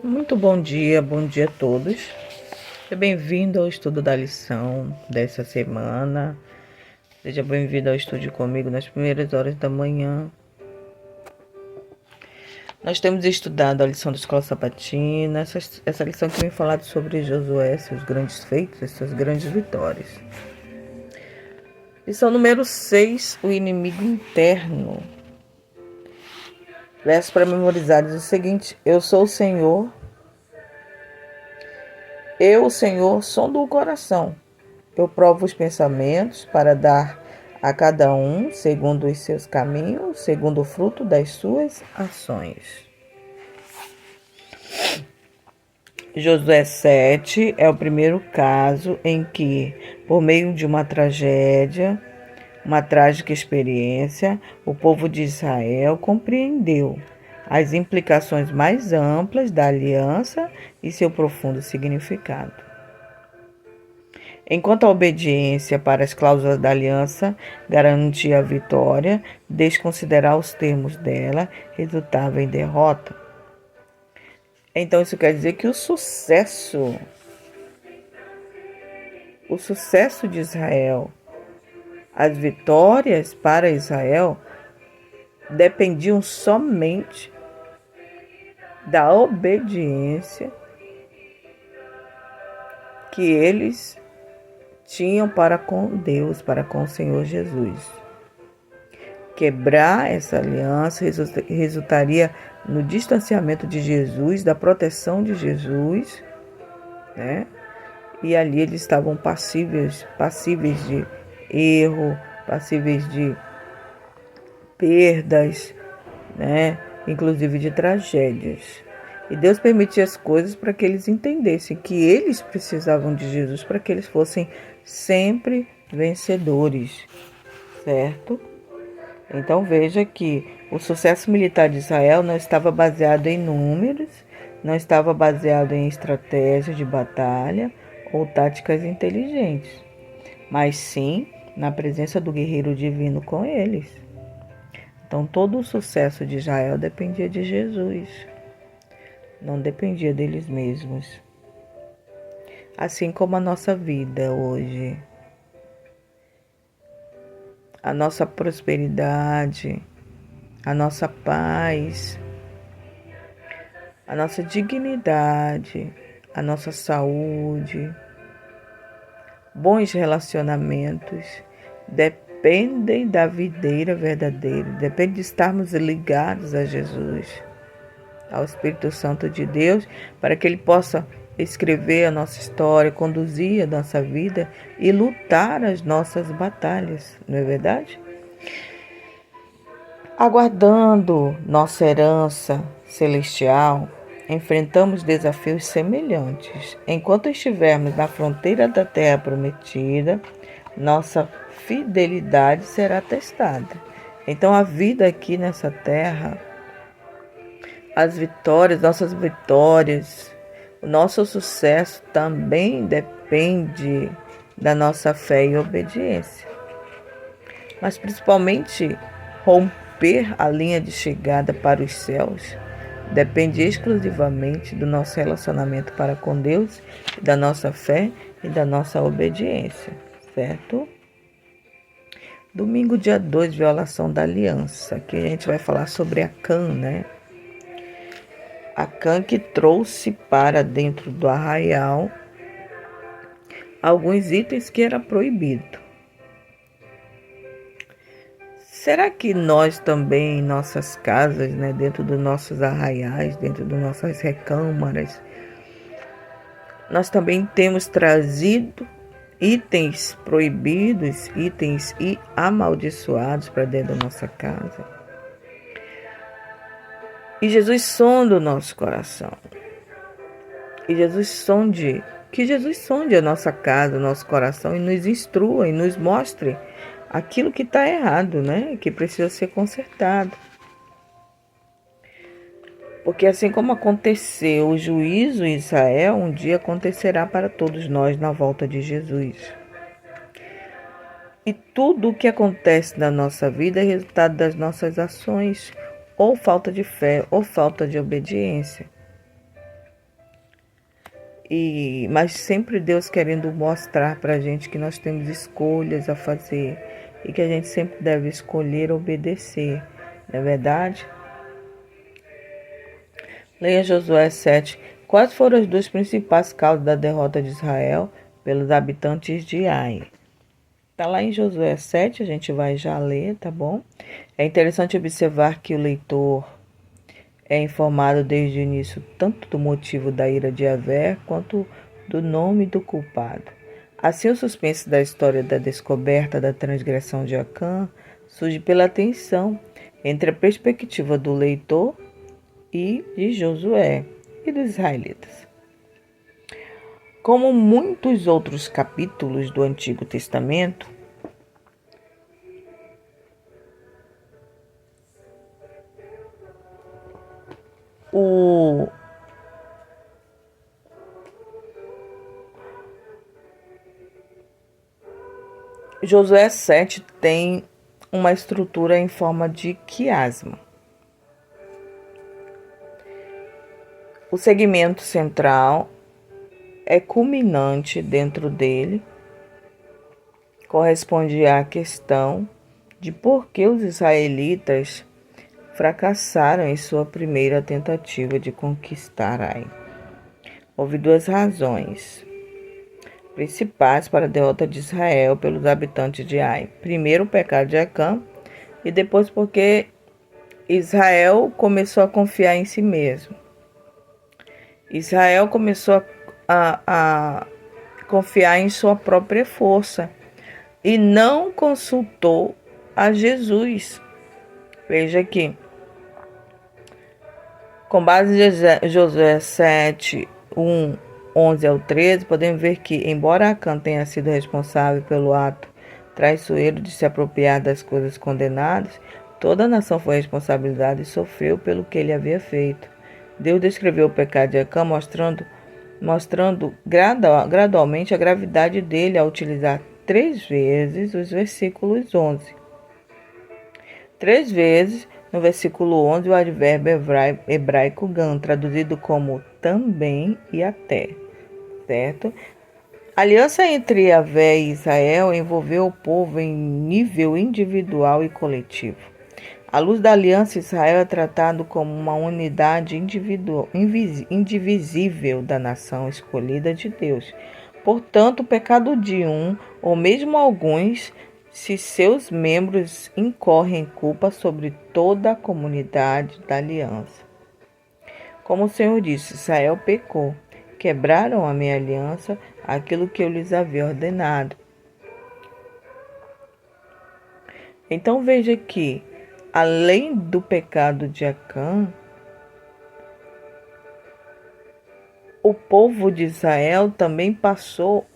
Muito bom dia a todos. Seja bem-vindo ao estudo da lição dessa semana. Seja bem-vindo ao estudo comigo nas primeiras horas da manhã. Nós temos estudado a lição da Escola Sabatina, essa lição que vem falado sobre Josué, seus grandes feitos, as suas grandes vitórias. Lição número 6, o inimigo interno. Verso para memorizar diz o seguinte: Eu sou o Senhor. Eu, o Senhor, sondo o coração. Eu provo os pensamentos para dar a cada um, segundo os seus caminhos, segundo o fruto das suas ações. Josué 7 é o primeiro caso em que, por meio de uma tragédia, uma trágica experiência, o povo de Israel compreendeu as implicações mais amplas da aliança e seu profundo significado. Enquanto a obediência para as cláusulas da aliança garantia a vitória, desconsiderar os termos dela resultava em derrota. Então isso quer dizer que o sucesso de Israel, as vitórias para Israel dependiam somente da obediência que eles tinham para com Deus, para com o Senhor Jesus. Quebrar essa aliança resultaria no distanciamento de Jesus, da proteção de Jesus, né? E ali eles estavam passíveis de erro, passíveis de perdas, né? Inclusive de tragédias. E Deus permitia as coisas para que eles entendessem que eles precisavam de Jesus para que eles fossem sempre vencedores, certo? Então veja que o sucesso militar de Israel não estava baseado em números, não estava baseado em estratégias de batalha ou táticas inteligentes, mas sim na presença do guerreiro divino com eles. Então todo o sucesso de Israel dependia de Jesus, não dependia deles mesmos. Assim como a nossa vida hoje, a nossa prosperidade, a nossa paz, a nossa dignidade, a nossa saúde, bons relacionamentos, dependem da videira verdadeira, depende de estarmos ligados a Jesus, ao Espírito Santo de Deus, para que Ele possa escrever a nossa história, conduzir a nossa vida e lutar as nossas batalhas, não é verdade? Aguardando nossa herança celestial, enfrentamos desafios semelhantes. Enquanto estivermos na fronteira da terra prometida, nossa fidelidade será testada. Então a vida aqui nessa terra, as vitórias, nossas vitórias, o nosso sucesso também depende da nossa fé e obediência. Mas principalmente romper a linha de chegada para os céus depende exclusivamente do nosso relacionamento para com Deus, da nossa fé e da nossa obediência, certo? Domingo, dia 2, violação da aliança. Aqui a gente vai falar sobre Acã, né? Acã que trouxe para dentro do arraial alguns itens que era proibido. Será que nós também, em nossas casas, né, dentro dos nossos arraiais, dentro das nossas recâmaras, nós também temos trazido itens proibidos, itens e amaldiçoados para dentro da nossa casa? E Jesus sonda o nosso coração. Que Jesus sonde a nossa casa, o nosso coração e nos instrua e nos mostre aquilo que está errado, né? Que precisa ser consertado. Porque assim como aconteceu o juízo em Israel, um dia acontecerá para todos nós na volta de Jesus. E tudo o que acontece na nossa vida é resultado das nossas ações, ou falta de fé, ou falta de obediência. Mas sempre Deus querendo mostrar para a gente que nós temos escolhas a fazer e que a gente sempre deve escolher obedecer, não é verdade? Leia Josué 7. Quais foram as duas principais causas da derrota de Israel pelos habitantes de Ai? Está lá em Josué 7, a gente vai já ler, tá bom? É interessante observar que o leitor é informado desde o início tanto do motivo da ira de Yahvé quanto do nome do culpado. Assim, o suspense da história da descoberta da transgressão de Acã surge pela tensão entre a perspectiva do leitor e de Josué e dos israelitas. Como muitos outros capítulos do Antigo Testamento, o Josué 7 tem uma estrutura em forma de quiasma. O segmento central é culminante dentro dele, corresponde à questão de por que os israelitas fracassaram em sua primeira tentativa de conquistar Ai. Houve duas razões principais para a derrota de Israel pelos habitantes de Ai. Primeiro, o pecado de Acã, e depois porque Israel começou a confiar em si mesmo. Israel começou a confiar em sua própria força e não consultou a Jesus. Veja aqui, com base em Josué 7, 11 ao 13, podemos ver que, embora Acã tenha sido responsável pelo ato traiçoeiro de se apropriar das coisas condenadas, toda a nação foi responsabilizada e sofreu pelo que ele havia feito. Deus descreveu o pecado de Acã, mostrando gradualmente a gravidade dele ao utilizar 3 vezes os versículos 11. 3 vezes no versículo 11 o advérbio hebraico gan, traduzido como também e até, certo? A aliança entre Yahvé e Israel envolveu o povo em nível individual e coletivo. À luz da aliança, Israel é tratado como uma unidade indivisível da nação escolhida de Deus. Portanto, o pecado de um, ou mesmo alguns, se seus membros incorrem culpa sobre toda a comunidade da aliança. Como o Senhor disse, Israel pecou, quebraram a minha aliança, aquilo que eu lhes havia ordenado. Então veja que, além do pecado de Acã, o povo de Israel também passou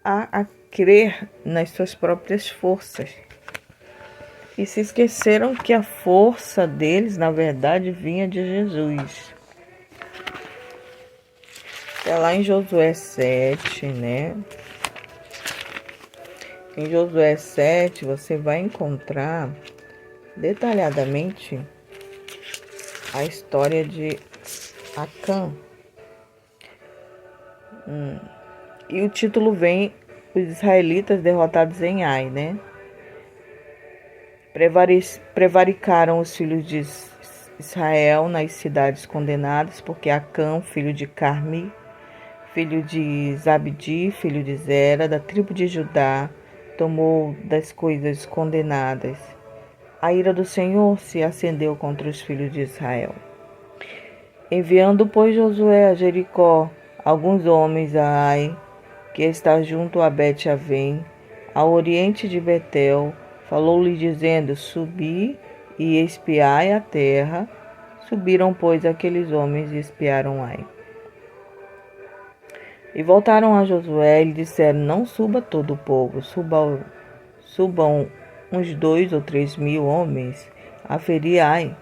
a crer nas suas próprias forças. E se esqueceram que a força deles, na verdade, vinha de Jesus. É lá em Josué 7, né? Em Josué 7, você vai encontrar detalhadamente a história de Acã. E o título vem Os Israelitas Derrotados em Ai, né? Prevaricaram os filhos de Israel nas cidades condenadas, porque Acã, filho de Carmi, filho de Zabdi, filho de Zera, da tribo de Judá, tomou das coisas condenadas. A ira do Senhor se acendeu contra os filhos de Israel. Enviando, pois, Josué a Jericó alguns homens a Ai, que está junto a Bet-Avém, ao oriente de Betel, falou-lhe dizendo: Subi e espiai a terra. Subiram, pois, aqueles homens e espiaram Ai. E voltaram a Josué e lhe disseram: Não suba todo o povo, subam uns 2 ou 3 mil homens a ferir Ai.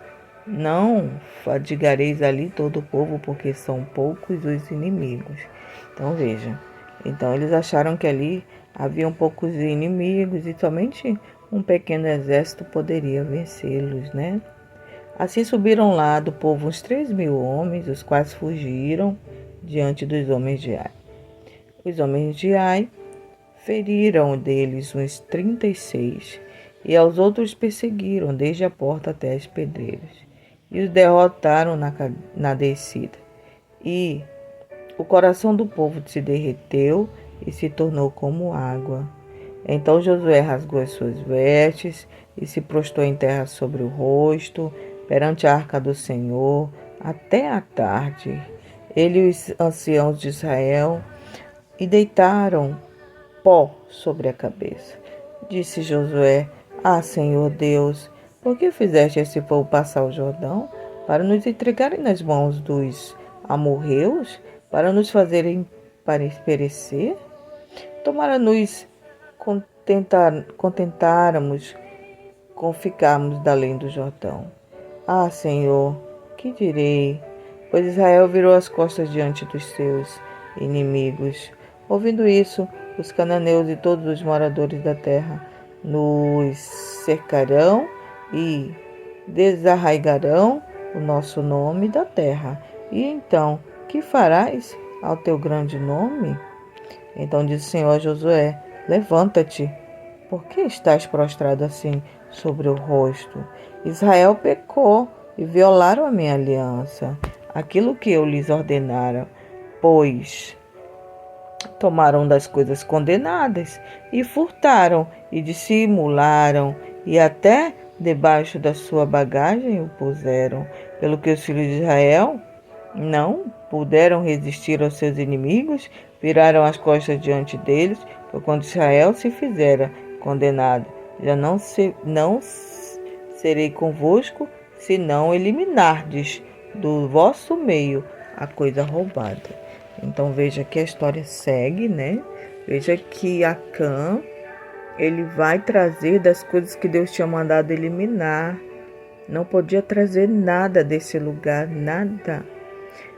Não fadigareis ali todo o povo, porque são poucos os inimigos. Então veja, então eles acharam que ali haviam poucos inimigos e somente um pequeno exército poderia vencê-los, né? Assim subiram lá do povo uns 3 mil homens, os quais fugiram diante dos homens de Ai. Os homens de Ai feriram deles uns 36, e aos outros perseguiram desde a porta até as pedreiras, e os derrotaram na descida. E o coração do povo se derreteu e se tornou como água. Então Josué rasgou as suas vestes e se prostrou em terra sobre o rosto, perante a arca do Senhor, até a tarde. Ele e os anciãos de Israel e deitaram pó sobre a cabeça. Disse Josué: Ah, Senhor Deus, por que fizeste esse povo passar o Jordão para nos entregarem nas mãos dos amorreus, para nos fazerem perecer? Tomara-nos contentáramos com ficarmos da além do Jordão. Ah, Senhor, que direi? Pois Israel virou as costas diante dos seus inimigos. Ouvindo isso, os cananeus e todos os moradores da terra nos cercarão e desarraigarão o nosso nome da terra. E então, que farás ao teu grande nome? Então disse o Senhor a Josué: Levanta-te, por que estás prostrado assim sobre o rosto? Israel pecou e violaram a minha aliança, aquilo que eu lhes ordenara, pois tomaram das coisas condenadas e furtaram e dissimularam e até debaixo da sua bagagem o puseram, pelo que os filhos de Israel não puderam resistir aos seus inimigos, viraram as costas diante deles, foi quando Israel se fizera condenado. Já não serei convosco, se não eliminardes do vosso meio a coisa roubada. Então veja que a história segue, né? Veja que Acã, ele vai trazer das coisas que Deus tinha mandado eliminar. Não podia trazer nada desse lugar, nada.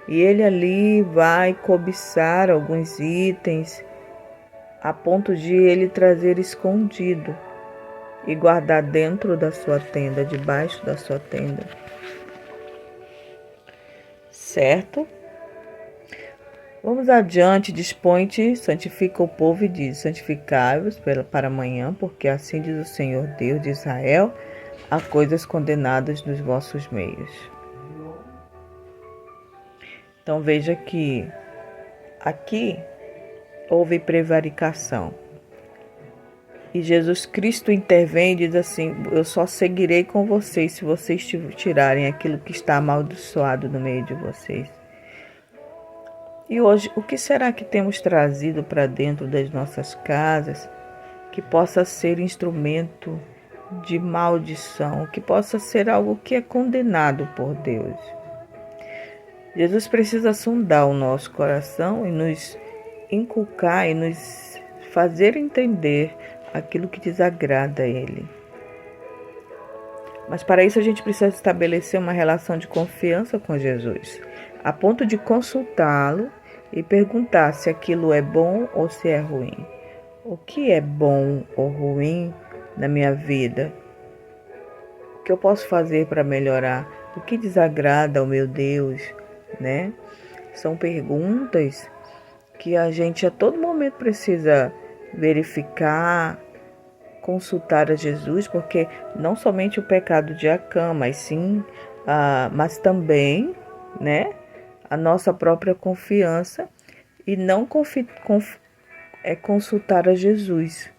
E ele ali vai cobiçar alguns itens, a ponto de ele trazer escondido e guardar dentro da sua tenda, debaixo da sua tenda. Certo? Vamos adiante, dispõe-te, santifica o povo e diz: santificai-vos para amanhã, porque assim diz o Senhor Deus de Israel, há coisas condenadas nos vossos meios. Então veja que aqui houve prevaricação. E Jesus Cristo intervém e diz assim: eu só seguirei com vocês se vocês tirarem aquilo que está amaldiçoado no meio de vocês. E hoje, o que será que temos trazido para dentro das nossas casas que possa ser instrumento de maldição, que possa ser algo que é condenado por Deus? Jesus precisa sondar o nosso coração e nos inculcar e nos fazer entender aquilo que desagrada a Ele. Mas para isso a gente precisa estabelecer uma relação de confiança com Jesus, a ponto de consultá-lo e perguntar se aquilo é bom ou se é ruim. O que é bom ou ruim na minha vida? O que eu posso fazer para melhorar? O que desagrada ao meu Deus, né? São perguntas que a gente a todo momento precisa verificar, consultar a Jesus, porque não somente o pecado de Acã, mas também, né, a nossa própria confiança e não consultar a Jesus,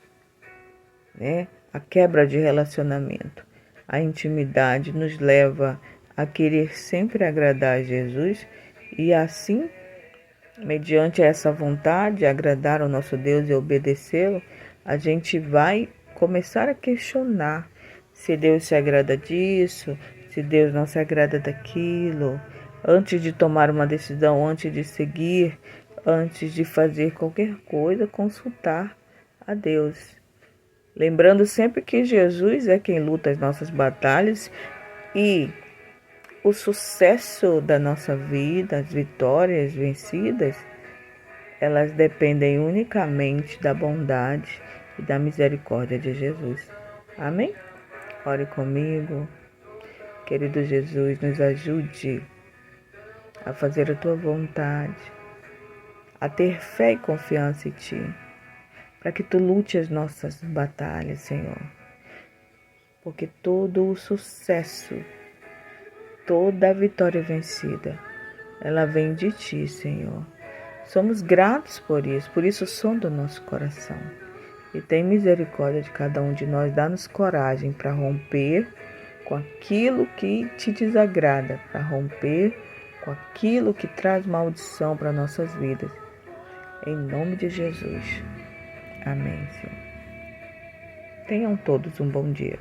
né? A quebra de relacionamento, a intimidade nos leva a querer sempre agradar a Jesus e assim, mediante essa vontade de agradar ao nosso Deus e obedecê-lo, a gente vai começar a questionar se Deus se agrada disso, se Deus não se agrada daquilo. Antes de tomar uma decisão, antes de seguir, antes de fazer qualquer coisa, consultar a Deus. Lembrando sempre que Jesus é quem luta as nossas batalhas e o sucesso da nossa vida, as vitórias vencidas, elas dependem unicamente da bondade e da misericórdia de Jesus. Amém? Ore comigo. Querido Jesus, nos ajude a fazer a Tua vontade. a ter fé e confiança em Ti, para que Tu lute as nossas batalhas, Senhor. Porque todo o sucesso, toda a vitória vencida, ela vem de Ti, Senhor. Somos gratos por isso sonda o nosso coração. E tem misericórdia de cada um de nós, dá-nos coragem para romper com aquilo que Te desagrada, para romper com aquilo que traz maldição para nossas vidas. Em nome de Jesus. Amém, Senhor. Tenham todos um bom dia.